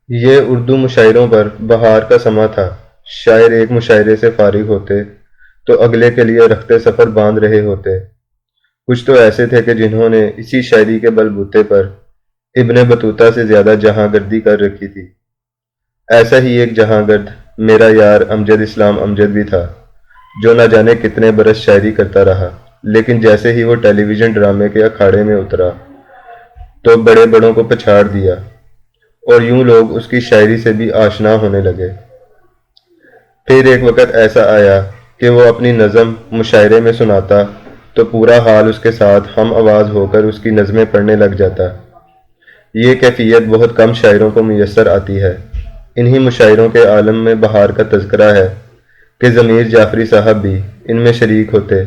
یہ اردو مشاعروں پر بہار کا سماں تھا۔ شاعر ایک مشاعرے سے فارغ ہوتے تو اگلے کے لیے رخت سفر باندھ رہے ہوتے۔ کچھ تو ایسے تھے کہ جنہوں نے اسی شاعری کے بل بوتے پر ابن بطوطہ سے زیادہ جہاں گردی کر رکھی تھی۔ ایسا ہی ایک جہاں گرد میرا یار امجد اسلام امجد بھی تھا، جو نہ جانے کتنے برس شاعری کرتا رہا، لیکن جیسے ہی وہ ٹیلی ویژن ڈرامے کے اکھاڑے میں اترا تو بڑے بڑوں کو پچھاڑ دیا، اور یوں لوگ اس کی شاعری سے بھی آشنا ہونے لگے۔ پھر ایک وقت ایسا آیا کہ وہ اپنی نظم مشاعرے میں سناتا تو پورا حال اس کے ساتھ ہم آواز ہو کر اس کی نظمیں پڑھنے لگ جاتا۔ یہ کیفیت بہت کم شاعروں کو میسر آتی ہے۔ انہی مشاعروں کے عالم میں بہار کا تذکرہ ہے کہ ضمیر جعفری صاحب بھی ان میں شریک ہوتے،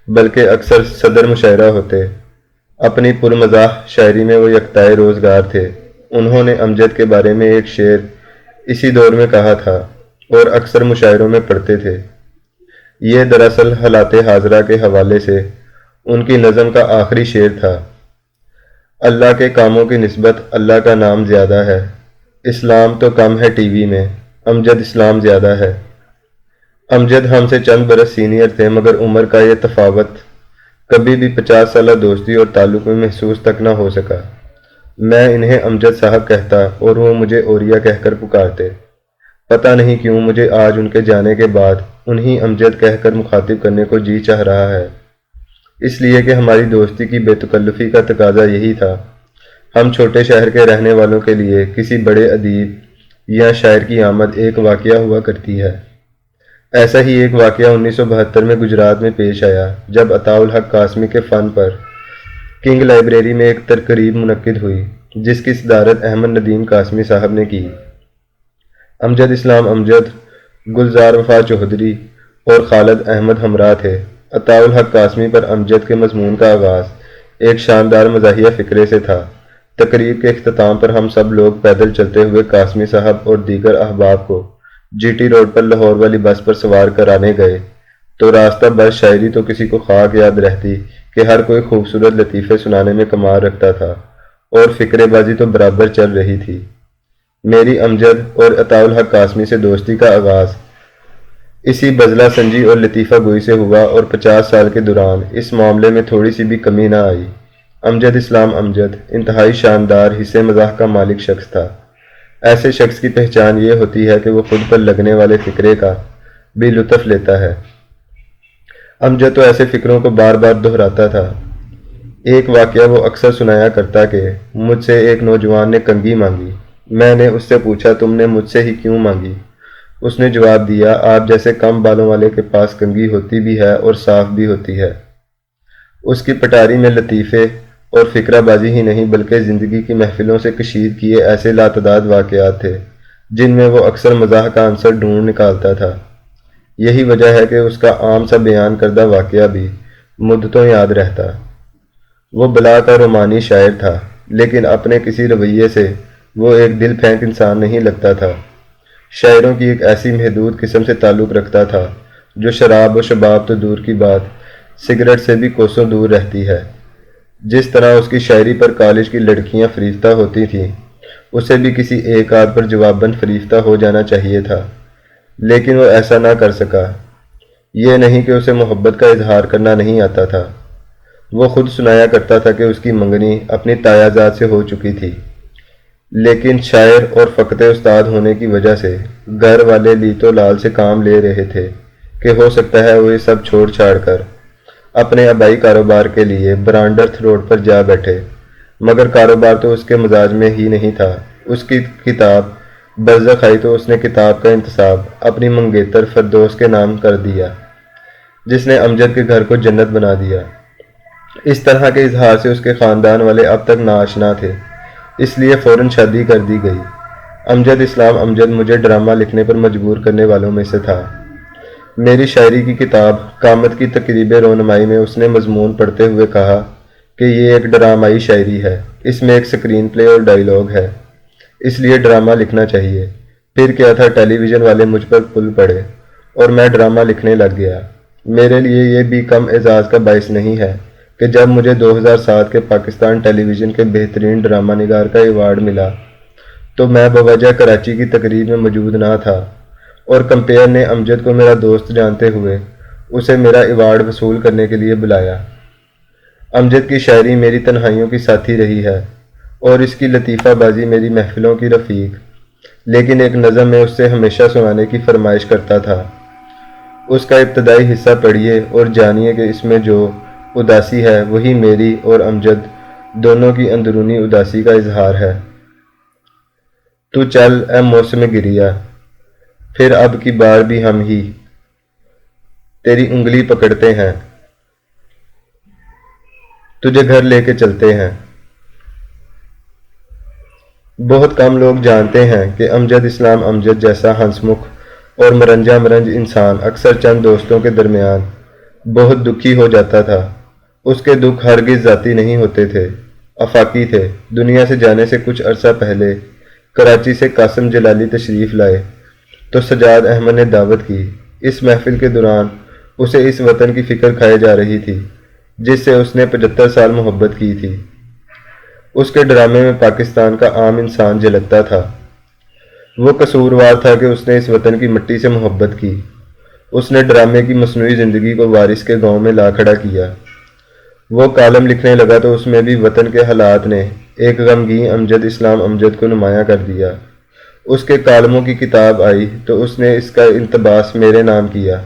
بلکہ اکثر صدر مشاعرہ ہوتے۔ اپنی پرمزاح شاعری میں وہ یکتائے روزگار تھے۔ انہوں نے امجد کے بارے میں ایک شعر اسی دور میں کہا تھا اور اکثر مشاعروں میں پڑھتے تھے۔ یہ دراصل حالات حاضرہ کے حوالے سے ان کی نظم کا آخری شعر تھا۔ اللہ کے کاموں کی نسبت اللہ کا نام زیادہ ہے، اسلام تو کم ہے ٹی وی میں، امجد اسلام زیادہ ہے۔ امجد ہم سے چند برس سینئر تھے، مگر عمر کا یہ تفاوت کبھی بھی 50 سالہ دوستی اور تعلق میں محسوس تک نہ ہو سکا۔ میں انہیں امجد صاحب کہتا اور وہ مجھے اوریا کہہ کر پکارتے۔ پتہ نہیں کیوں مجھے آج ان کے جانے کے بعد انہیں امجد کہہ کر مخاطب کرنے کو جی چاہ رہا ہے، اس لیے کہ ہماری دوستی کی بے تکلفی کا تقاضا یہی تھا۔ ہم چھوٹے شہر کے رہنے والوں کے لیے کسی بڑے ادیب یا شاعر کی آمد ایک واقعہ ہوا کرتی ہے۔ ایسا ہی ایک واقعہ 1972 میں گجرات میں پیش آیا، جب عطاء الحق قاسمی کے فن پر کنگ لائبریری میں ایک تقریب منعقد ہوئی، جس کی صدارت احمد ندیم قاسمی صاحب نے کی۔ امجد اسلام امجد، گلزار وفا چودھری اور خالد احمد ہمراہ تھے۔ عطاء الحق قاسمی پر امجد کے مضمون کا آغاز ایک شاندار مزاحیہ فقرے سے تھا۔ تقریب کے اختتام پر ہم سب لوگ پیدل چلتے ہوئے قاسمی صاحب اور دیگر احباب کو جی ٹی روڈ پر لاہور والی بس پر سوار کرانے گئے تو راستہ بس شاعری تو کسی کو خاک یاد رہتی کہ ہر کوئی خوبصورت لطیفے سنانے میں کمال رکھتا تھا، اور فقرے بازی تو برابر چل رہی تھی۔ میری امجد اور عطاء الحق قاسمی سے دوستی کا آغاز اسی بزلہ سنجی اور لطیفہ گوئی سے ہوا، اور 50 سال کے دوران اس معاملے میں تھوڑی سی بھی کمی نہ آئی۔ امجد اسلام امجد انتہائی شاندار حصے مزاح کا مالک شخص تھا۔ ایسے شخص کی پہچان یہ ہوتی ہے کہ وہ خود پر لگنے والے فقرے کا بھی لطف لیتا ہے۔ امجد تو ایسے فقروں کو بار بار دہراتا تھا۔ ایک واقعہ وہ اکثر سنایا کرتا کہ مجھ سے ایک نوجوان نے کنگھی مانگی۔ میں نے اس سے پوچھا تم نے مجھ سے ہی کیوں مانگی؟ اس نے جواب دیا، آپ جیسے کم بالوں والے کے پاس کنگھی ہوتی بھی ہے اور صاف بھی ہوتی ہے۔ اس کی پٹاری میں لطیفے اور فقرہ بازی ہی نہیں بلکہ زندگی کی محفلوں سے کشید کیے ایسے لاتعداد واقعات تھے جن میں وہ اکثر مزاح کا عنصر ڈھونڈ نکالتا تھا۔ یہی وجہ ہے کہ اس کا عام سا بیان کردہ واقعہ بھی مدتوں یاد رہتا۔ وہ بلا کا رومانی شاعر تھا، لیکن اپنے کسی رویے سے وہ ایک دل پھینک انسان نہیں لگتا تھا۔ شاعروں کی ایک ایسی محدود قسم سے تعلق رکھتا تھا جو شراب و شباب تو دور کی بات سگریٹ سے بھی کوسوں دور رہتی ہے۔ جس طرح اس کی شاعری پر کالج کی لڑکیاں فریفتہ ہوتی تھیں، اسے بھی کسی ایک آدھ پر جواباً فریفتہ ہو جانا چاہیے تھا، لیکن وہ ایسا نہ کر سکا۔ یہ نہیں کہ اسے محبت کا اظہار کرنا نہیں آتا تھا۔ وہ خود سنایا کرتا تھا کہ اس کی منگنی اپنی تایا زاد سے ہو چکی تھی، لیکن شاعر اور فقط استاد ہونے کی وجہ سے گھر والے لیتو لال سے کام لے رہے تھے کہ ہو سکتا ہے وہ یہ سب چھوڑ چھاڑ کر اپنے آبائی کاروبار کے لیے برانڈرتھ روڈ پر جا بیٹھے، مگر کاروبار تو اس کے مزاج میں ہی نہیں تھا۔ اس کی کتاب برزخ آئی تو اس نے کتاب کا انتصاب اپنی منگیتر فردوس کے نام کر دیا، جس نے امجد کے گھر کو جنت بنا دیا۔ اس طرح کے اظہار سے اس کے خاندان والے اب تک ناآشنا تھے، اس لیے فوراً شادی کر دی گئی۔ امجد اسلام امجد مجھے ڈرامہ لکھنے پر مجبور کرنے والوں میں سے تھا۔ میری شاعری کی کتاب قامت کی تقریب رونمائی میں اس نے مضمون پڑھتے ہوئے کہا کہ یہ ایک ڈرامائی شاعری ہے، اس میں ایک سکرین پلے اور ڈائیلاگ ہے، اس لیے ڈرامہ لکھنا چاہیے۔ پھر کیا تھا، ٹیلی ویژن والے مجھ پر پل پڑے اور میں ڈرامہ لکھنے لگ گیا۔ میرے لیے یہ بھی کم اعزاز کا باعث نہیں ہے کہ جب مجھے 2007 کے پاکستان ٹیلی ویژن کے بہترین ڈرامہ نگار کا ایوارڈ ملا تو میں بوجہ کراچی کی تقریب میں موجود نہ تھا، اور کمپیئر نے امجد کو میرا دوست جانتے ہوئے اسے میرا ایوارڈ وصول کرنے کے لیے بلایا۔ امجد کی شاعری میری تنہائیوں کی ساتھی رہی ہے، اور اس کی لطیفہ بازی میری محفلوں کی رفیق، لیکن ایک نظم میں اس سے ہمیشہ سنانے کی فرمائش کرتا تھا۔ اس کا ابتدائی حصہ پڑھیے اور جانیے کہ اس میں جو اداسی ہے وہی میری اور امجد دونوں کی اندرونی اداسی کا اظہار ہے۔ تو چل اے موسم گریا، پھر اب کی بار بھی ہم ہی تیری انگلی پکڑتے ہیں، تجھے گھر لے کے چلتے ہیں۔ بہت کم لوگ جانتے ہیں کہ امجد اسلام امجد جیسا ہنسمکھ اور مرنجا مرنج انسان اکثر چند دوستوں کے درمیان بہت دکھی ہو جاتا تھا۔ اس کے دکھ ہرگز ذاتی نہیں ہوتے تھے، آفاقی تھے۔ دنیا سے جانے سے کچھ عرصہ پہلے کراچی سے قاسم جلالی تشریف لائے تو سجاد احمد نے دعوت کی۔ اس محفل کے دوران اسے اس وطن کی فکر کھائے جا رہی تھی جس سے اس نے 75 سال محبت کی تھی۔ اس کے ڈرامے میں پاکستان کا عام انسان جھلکتا تھا۔ وہ قصوروار تھا کہ اس نے اس وطن کی مٹی سے محبت کی۔ اس نے ڈرامے کی مصنوعی زندگی کو وارث کے گاؤں میں لا کھڑا کیا۔ وہ کالم لکھنے لگا تو اس میں بھی وطن کے حالات نے ایک غمگین امجد اسلام امجد کو نمایاں کر دیا۔ اس کے کالموں کی کتاب آئی تو اس نے اس کا انتباس میرے نام کیا۔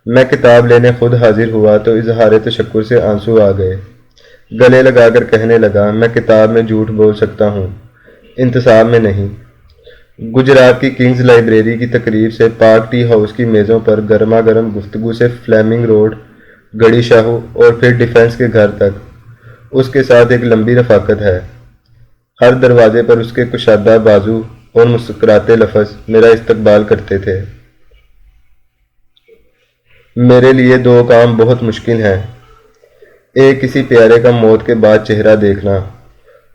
میں کتاب لینے خود حاضر ہوا تو اظہار تشکر سے آنسو آ گئے۔ گلے لگا کر کہنے لگا، میں کتاب میں جھوٹ بول سکتا ہوں، انتصاب میں نہیں۔ گجرات کی کنگز لائبریری کی تقریب سے پاک ٹی ہاؤس کی میزوں پر گرما گرم گفتگو سے فلیمنگ روڈ، گڑی شاہو اور پھر ڈیفنس کے گھر تک اس کے ساتھ ایک لمبی رفاقت ہے۔ ہر دروازے پر اس کے کشادہ بازو اور مسکراتے لفظ میرا استقبال کرتے تھے۔ میرے لیے دو کام بہت مشکل ہیں، ایک کسی پیارے کا موت کے بعد چہرہ دیکھنا،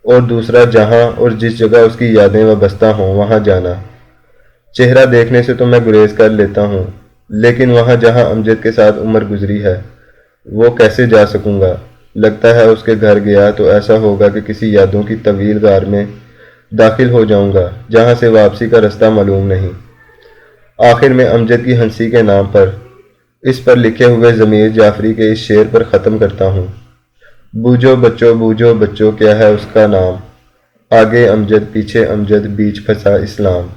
اور دوسرا جہاں اور جس جگہ اس کی یادیں وابستہ ہوں وہاں جانا۔ چہرہ دیکھنے سے تو میں گریز کر لیتا ہوں، لیکن وہاں جہاں امجد کے ساتھ عمر گزری ہے وہ کیسے جا سکوں گا؟ لگتا ہے اس کے گھر گیا تو ایسا ہوگا کہ کسی یادوں کی طویل غار میں داخل ہو جاؤں گا جہاں سے واپسی کا رستہ معلوم نہیں۔ آخر میں امجد کی ہنسی کے نام پر اس پر لکھے ہوئے ضمیر جعفری کے اس شعر پر ختم کرتا ہوں۔ بوجھو بچو کیا ہے اس کا نام، آگے امجد پیچھے امجد بیچ پھنسا اسلام۔